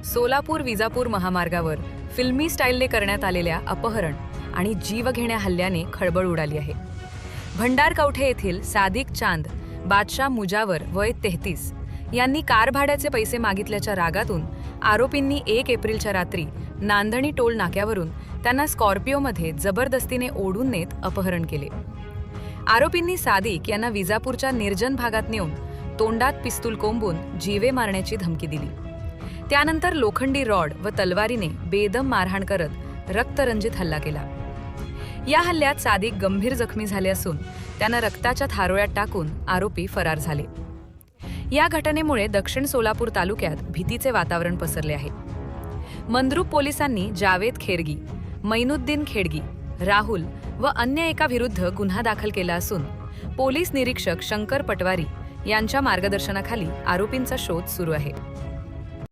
सोलापूर विजापूर महामार्गावर फिल्मी स्टाईलने करण्यात आलेल्या अपहरण आणि जीवघेण्या हल्ल्याने खळबळ उडाली आहे. भंडारकवठे येथील सादिक चांद बादशाह मुजावर वय 33 यांनी कार भाड्याचे पैसे मागितल्याच्या रागातून आरोपींनी 1 एप्रिलच्या रात्री नांदणी टोल नाक्यावरून त्यांना स्कॉर्पिओमध्ये जबरदस्तीने ओढून नेत अपहरण केले. आरोपींनी सादिक यांना विजापूरच्या निर्जन भागात नेऊन तोंडात पिस्तूल कोंबून जीवे मारण्याची धमकी दिली. त्यानंतर लोखंडी रॉड व तलवारीने बेदम मारहाण करत रक्तरंजित हल्ला केला. या हल्ल्यात सादिक गंभीर जखमी झाले असून त्यांना रक्ताच्या थारोळ्यात टाकून आरोपी फरार झाले. या घटनेमुळे दक्षिण सोलापूर तालुक्यात भीतीचे वातावरण पसरले आहे. मंद्रुप पोलिसांनी जावेद खेरगी, मैनुद्दीन खेडगी, राहुल व अन्य एका विरुद्ध गुन्हा दाखल केला असून पोलीस निरीक्षक शंकर पटवारी यांच्या मार्गदर्शनाखाली आरोपींचा शोध सुरू आहे.